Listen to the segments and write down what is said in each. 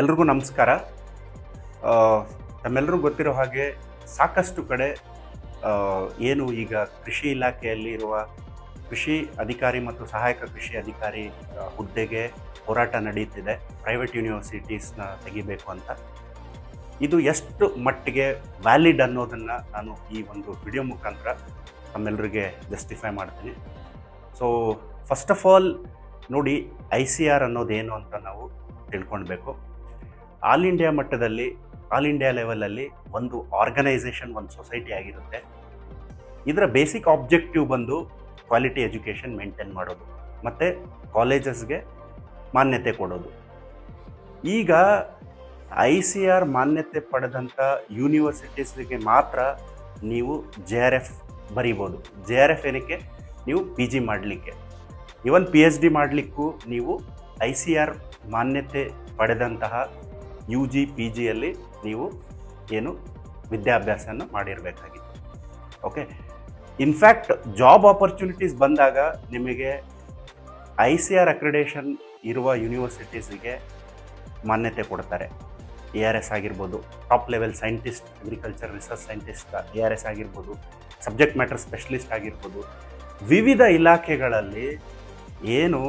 ಎಲ್ರಿಗೂ ನಮಸ್ಕಾರ. ಆ, ತಮ್ಮೆಲ್ಲರಿಗೂ ಗೊತ್ತಿರೋ ಹಾಗೆ ಸಾಕಷ್ಟು ಕಡೆ ಆ, ಏನು ಈಗ ಕೃಷಿ ಇಲಾಖೆಯಲ್ಲಿ ಇರುವ ಕೃಷಿ ಅಧಿಕಾರಿ ಮತ್ತು ಸಹಾಯಕ ಕೃಷಿ ಅಧಿಕಾರಿ ಹುದ್ದೆಗೆ ಹೋರಾಟ ನಡೀತಿದೆ. ಪ್ರೈವೇಟ್ ಯೂನಿವರ್ಸಿಟೀಸ್ನ ತೆಗಿಬೇಕು ಅಂತ. ಇದು ಎಷ್ಟು ಮಟ್ಟಿಗೆ ವ್ಯಾಲಿಡ್ ಅನ್ನೋದನ್ನು ನಾನು ಈ ಒಂದು ವಿಡಿಯೋ ಮುಖಾಂತರ ತಮ್ಮೆಲ್ಲರಿಗೆ ಜಸ್ಟಿಫೈ ಮಾಡ್ತೀನಿ. ಸೊ ಫಸ್ಟ್ ಆಫ್ ಆಲ್ ನೋಡಿ, ICR ಅನ್ನೋದೇನು ಅಂತ ನಾವು ತಿಳ್ಕೊಳ್ಬೇಕು. ಆಲ್ ಇಂಡಿಯಾ ಮಟ್ಟದಲ್ಲಿ, ಆಲ್ ಇಂಡಿಯಾ ಲೆವೆಲಲ್ಲಿ ಒಂದು ಆರ್ಗನೈಸೇಷನ್, ಒಂದು ಸೊಸೈಟಿ ಆಗಿರುತ್ತೆ. ಇದರ ಬೇಸಿಕ್ ಆಬ್ಜೆಕ್ಟಿವ್ ಬಂದು ಕ್ವಾಲಿಟಿ ಎಜುಕೇಷನ್ ಮೇಂಟೈನ್ ಮಾಡೋದು ಮತ್ತು ಕಾಲೇಜಸ್ಗೆ ಮಾನ್ಯತೆ ಕೊಡೋದು. ಈಗ ICR ಮಾನ್ಯತೆ ಪಡೆದಂಥ ಯೂನಿವರ್ಸಿಟೀಸ್ಗೆ ಮಾತ್ರ ನೀವು JRF ಬರೀಬೋದು. JRF ಏನಕ್ಕೆ? ನೀವು PG ಮಾಡಲಿಕ್ಕೆ, ಇವನ್ PhD ಮಾಡಲಿಕ್ಕೂ ನೀವು ICR ಮಾನ್ಯತೆ ಪಡೆದಂತಹ UG PGಯಲ್ಲಿ ನೀವು ಏನು ವಿದ್ಯಾಭ್ಯಾಸನ ಮಾಡಿರಬೇಕಾಗಿತ್ತು. ಓಕೆ, ಇನ್ಫ್ಯಾಕ್ಟ್ ಜಾಬ್ ಆಪರ್ಚುನಿಟೀಸ್ ಬಂದಾಗ ನಿಮಗೆ ICR ಅಕ್ರಿಡೇಷನ್ ಇರುವ ಯೂನಿವರ್ಸಿಟೀಸಿಗೆ ಮಾನ್ಯತೆ ಕೊಡ್ತಾರೆ. ARS ಆಗಿರ್ಬೋದು, top level scientist, agriculture research scientist ARS ಆಗಿರ್ಬೋದು, ಸಬ್ಜೆಕ್ಟ್ ಮ್ಯಾಟರ್ ಸ್ಪೆಷಲಿಸ್ಟ್ ಆಗಿರ್ಬೋದು. ವಿವಿಧ ಇಲಾಖೆಗಳಲ್ಲಿ ಏನು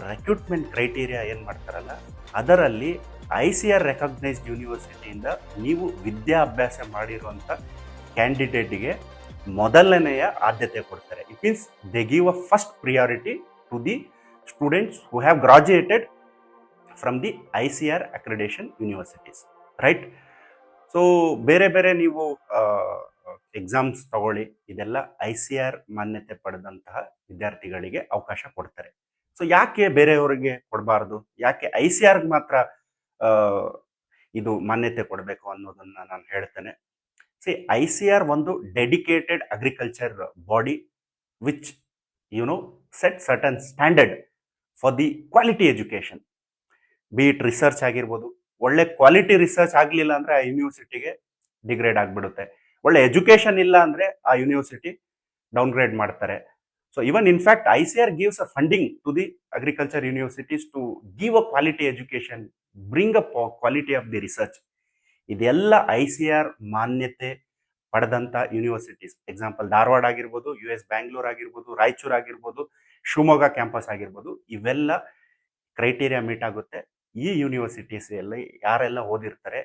ರೆಕ್ರೂಟ್ಮೆಂಟ್ ಕ್ರೈಟೀರಿಯಾ ಏನು ಮಾಡ್ತಾರಲ್ಲ, ಅದರಲ್ಲಿ ICR ರೆಕಗ್ನೈಸ್ಡ್ ಯೂನಿವರ್ಸಿಟಿಯಿಂದ ನೀವು ವಿದ್ಯಾಭ್ಯಾಸ ಮಾಡಿರುವಂಥ ಕ್ಯಾಂಡಿಡೇಟಿಗೆ ಮೊದಲನೆಯ ಆದ್ಯತೆ ಕೊಡ್ತಾರೆ. It means they give a first priority to the students who have graduated from the ICR accreditation universities, right? So ಬೇರೆ ಬೇರೆ ನೀವು ಎಕ್ಸಾಮ್ಸ್ ತಗೊಳ್ಳಿ, ಇದೆಲ್ಲ ICR ಮಾನ್ಯತೆ ಪಡೆದಂತಹ ವಿದ್ಯಾರ್ಥಿಗಳಿಗೆ ಅವಕಾಶ ಕೊಡ್ತಾರೆ. ಸೊ ಯಾಕೆ ಬೇರೆಯವರಿಗೆ ಕೊಡಬಾರ್ದು? ಯಾಕೆ ICRಗೆ ಮಾತ್ರ ಇದು ಮಾನ್ಯತೆ ಕೊಡಬೇಕು ಅನ್ನೋದನ್ನ ನಾನು ಹೇಳ್ತೇನೆ. ICR ಒಂದು dedicated agriculture body which set certain standard for the quality education. B it research ಆಗಿರ್ಬೋದು. ಒಳ್ಳೆ ಕ್ವಾಲಿಟಿ ರಿಸರ್ಚ್ ಆಗಲಿಲ್ಲ ಅಂದರೆ ಆ ಯೂನಿವರ್ಸಿಟಿಗೆ ಡಿಗ್ರೇಡ್ ಆಗಿಬಿಡುತ್ತೆ. ಒಳ್ಳೆ ಎಜುಕೇಶನ್ ಇಲ್ಲ ಅಂದರೆ ಆ ಯೂನಿವರ್ಸಿಟಿ ಡೌನ್ಗ್ರೇಡ್ ಮಾಡ್ತಾರೆ. So even in fact ICR gives a funding to the agriculture universities to give a quality education, bring up quality of the research. ಇದೆಲ್ಲ ICR ಮಾನ್ಯತೆ ಪಡೆದಂಥ ಯೂನಿವರ್ಸಿಟೀಸ್. ಎಕ್ಸಾಂಪಲ್ ಧಾರವಾಡ ಆಗಿರ್ಬೋದು, US ಬ್ಯಾಂಗ್ಳೂರ್ ಆಗಿರ್ಬೋದು, ರಾಯಚೂರು ಆಗಿರ್ಬೋದು, ಶಿವಮೊಗ್ಗ ಕ್ಯಾಂಪಸ್ ಆಗಿರ್ಬೋದು. ಇವೆಲ್ಲ ಕ್ರೈಟೀರಿಯಾ ಮೀಟ್ ಆಗುತ್ತೆ. ಈ ಯೂನಿವರ್ಸಿಟೀಸ್ ಅಲ್ಲಿ ಯಾರೆಲ್ಲ ಓದಿರ್ತಾರೆ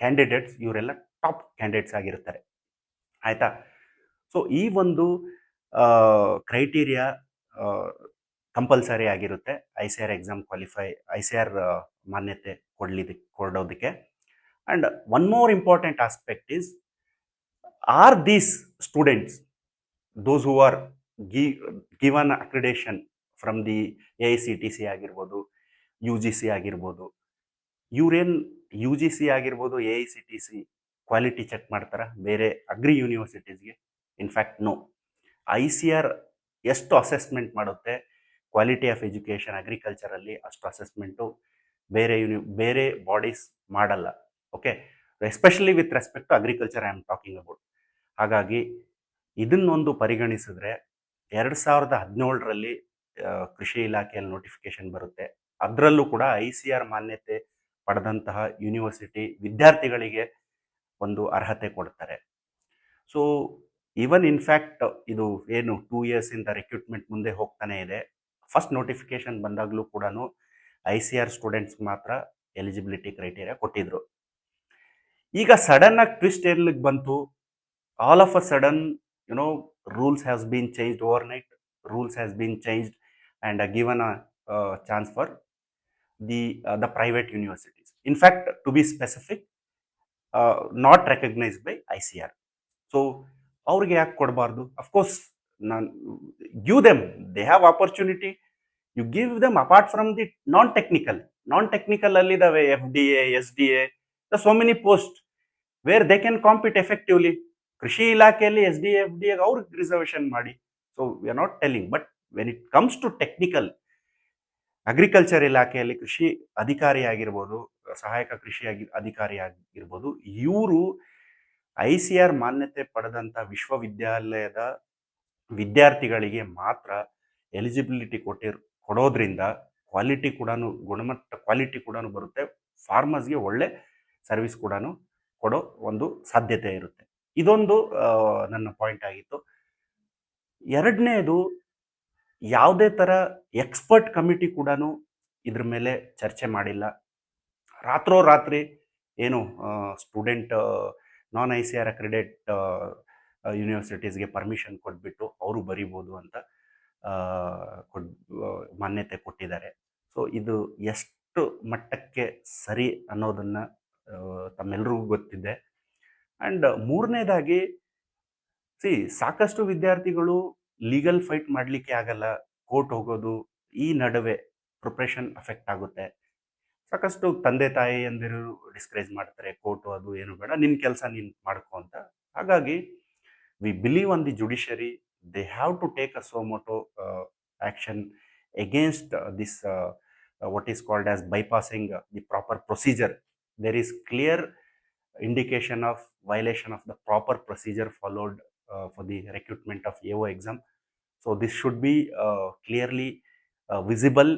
ಕ್ಯಾಂಡಿಡೇಟ್ಸ್, ಇವರೆಲ್ಲ ಟಾಪ್ ಕ್ಯಾಂಡಿಡೇಟ್ಸ್ ಆಗಿರ್ತಾರೆ, ಆಯ್ತಾ? ಸೊ ಈ ಒಂದು ಕ್ರೈಟೀರಿಯಾ ಕಂಪಲ್ಸರಿ ಆಗಿರುತ್ತೆ ICR ಎಕ್ಸಾಮ್ ಕ್ವಾಲಿಫೈ, ICR ಮಾನ್ಯತೆ ಕೊಡೋದಕ್ಕೆ. And one more important aspect is, are these students those who are given accreditation from the AICTC ಆಗಿರ್ಬೋದು, UGC ಆಗಿರ್ಬೋದು, ಇವ್ರೇನು UGC ಆಗಿರ್ಬೋದು, AICTC ಕ್ವಾಲಿಟಿ ಚೆಕ್ ಮಾಡ್ತಾರ ಬೇರೆ ಅಗ್ರಿ ಯೂನಿವರ್ಸಿಟೀಸ್ಗೆ? In fact no. ICR ಎಷ್ಟು ಅಸೆಸ್ಮೆಂಟ್ ಮಾಡುತ್ತೆ ಕ್ವಾಲಿಟಿ ಆಫ್ ಎಜುಕೇಷನ್ ಅಗ್ರಿಕಲ್ಚರಲ್ಲಿ, ಅಷ್ಟು ಅಸೆಸ್ಮೆಂಟು ಬೇರೆ ಬಾಡೀಸ್ ಮಾಡಲ್ಲ. Okay, especially with respect to agriculture I am talking about. ಹಾಗಾಗಿ ಇದನ್ನೊಂದು ಪರಿಗಣಿಸಿದ್ರೆ 2017ರಲ್ಲಿ ಕೃಷಿ ಇಲಾಖೆಯಲ್ಲಿ ನೋಟಿಫಿಕೇಶನ್ ಬರುತ್ತೆ. ಅದರಲ್ಲೂ ಕೂಡ ICR ಮಾನ್ಯತೆ ಪಡೆದಂತಹ ಯೂನಿವರ್ಸಿಟಿ ವಿದ್ಯಾರ್ಥಿಗಳಿಗೆ ಒಂದು ಅರ್ಹತೆ ಕೊಡ್ತಾರೆ. ಸೊ ಇವನ್ ಇನ್ಫ್ಯಾಕ್ಟ್ ಇದು ಏನು 2 ಇಯರ್ಸಿಂದ ರಿಕ್ರೂಟ್ಮೆಂಟ್ ಮುಂದೆ ಹೋಗ್ತಾನೆ ಇದೆ. ಫಸ್ಟ್ ನೋಟಿಫಿಕೇಶನ್ ಬಂದಾಗಲೂ ಕೂಡ ICR ಸ್ಟೂಡೆಂಟ್ಸ್ ಮಾತ್ರ ಎಲಿಜಿಬಿಲಿಟಿ ಕ್ರೈಟೀರಿಯಾ ಕೊಟ್ಟಿದ್ರು. ಈಗ ಸಡನ್ ಆಗಿ ಟ್ವಿಸ್ಟ್ ಎಲ್ಲಿಗೆ ಬಂತು? All of a sudden rules has been changed overnight. Rules has been changed and given a chance for the private universities. In fact, to be specific, not recognized by ICR. So ಅವ್ರಿಗೆ ಯಾಕೆ ಕೊಡಬಾರ್ದು? Of course ನಾನು give them, they have opportunity, you give them. Apart from the non technical ಅಲ್ಲಿ ಇದಾವೆ FDA, SDA, so many post where they can compete effectively. ಕೃಷಿ ಇಲಾಖೆಯಲ್ಲಿ SDA, FDA ಅವ್ರಿಗೆ reservation ಮಾಡಿ. So we are not telling, but when it comes to technical, agriculture ಇಲಾಖೆಯಲ್ಲಿ ಕೃಷಿ ಅಧಿಕಾರಿ ಆಗಿರ್ಬೋದು, ಸಹಾಯಕ ಕೃಷಿ ಅಧಿಕಾರಿ ಆಗಿರ್ಬೋದು, ಇವರು ICR ಮಾನ್ಯತೆ ಪಡೆದಂಥ ವಿಶ್ವವಿದ್ಯಾಲಯದ ವಿದ್ಯಾರ್ಥಿಗಳಿಗೆ ಮಾತ್ರ ಎಲಿಜಿಬಿಲಿಟಿ ಕೊಡೋದ್ರಿಂದ ಕ್ವಾಲಿಟಿ ಕೂಡ, ಗುಣಮಟ್ಟ ಕ್ವಾಲಿಟಿ ಕೂಡ ಬರುತ್ತೆ. ಫಾರ್ಮರ್ಸ್ಗೆ ಒಳ್ಳೆ ಸರ್ವಿಸ್ ಕೂಡ ಕೊಡೋ ಒಂದು ಸಾಧ್ಯತೆ ಇರುತ್ತೆ. ಇದೊಂದು ನನ್ನ ಪಾಯಿಂಟ್ ಆಗಿತ್ತು. ಎರಡನೇದು, ಯಾವುದೇ ಥರ ಎಕ್ಸ್ಪರ್ಟ್ ಕಮಿಟಿ ಕೂಡ ಇದ್ರ ಮೇಲೆ ಚರ್ಚೆ ಮಾಡಿಲ್ಲ. ರಾತ್ರೋರಾತ್ರಿ ಏನು ಸ್ಟೂಡೆಂಟ್ ನಾನ್ ICAR ಅಕ್ರಿಡೇಟ್ ಯೂನಿವರ್ಸಿಟೀಸ್ಗೆ ಪರ್ಮಿಷನ್ ಕೊಟ್ಬಿಟ್ಟು ಅವರು ಬರಿಬೋದು ಅಂತ ಮಾನ್ಯತೆ ಕೊಟ್ಟಿದ್ದಾರೆ. ಸೊ ಇದು ಎಷ್ಟು ಮಟ್ಟಕ್ಕೆ ಸರಿ ಅನ್ನೋದನ್ನು ತಮ್ಮೆಲ್ಲರಿಗೂ ಗೊತ್ತಿದೆ. ಆ್ಯಂಡ್ ಮೂರನೇದಾಗಿ, ಸಾಕಷ್ಟು ವಿದ್ಯಾರ್ಥಿಗಳು ಲೀಗಲ್ ಫೈಟ್ ಮಾಡಲಿಕ್ಕೆ ಆಗಲ್ಲ, ಕೋರ್ಟ್ ಹೋಗೋದು, ಈ ನಡುವೆ ಪ್ರಿಪ್ರೇಷನ್ ಅಫೆಕ್ಟ್ ಆಗುತ್ತೆ. ಸಾಕಷ್ಟು ತಂದೆ ತಾಯಿ ಅಂದಿರು ಡಿಸ್ಕರೇಜ್ ಮಾಡ್ತಾರೆ, ಕೋರ್ಟು ಅದು ಏನು ಬೇಡ, ನಿನ್ನ ಕೆಲಸ ನೀನು ಮಾಡ್ಕೊ ಅಂತ. ಹಾಗಾಗಿ we believe on the judiciary, they have to take a suo motu action against this what is called as bypassing the proper procedure. There is clear indication of violation of the proper procedure followed for the recruitment of AO exam. So this should be clearly visible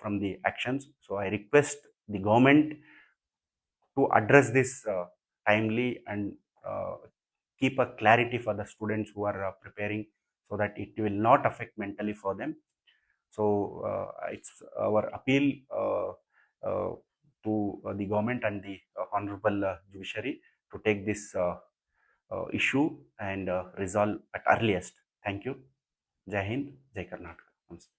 from the actions. So I request the government to address this timely and keep a clarity for the students who are preparing, so that it will not affect mentally for them. So it's our appeal to the government and the honorable judiciary to take this issue and resolve at earliest. Thank you. Jai Hind, Jai Karnataka. Namaste.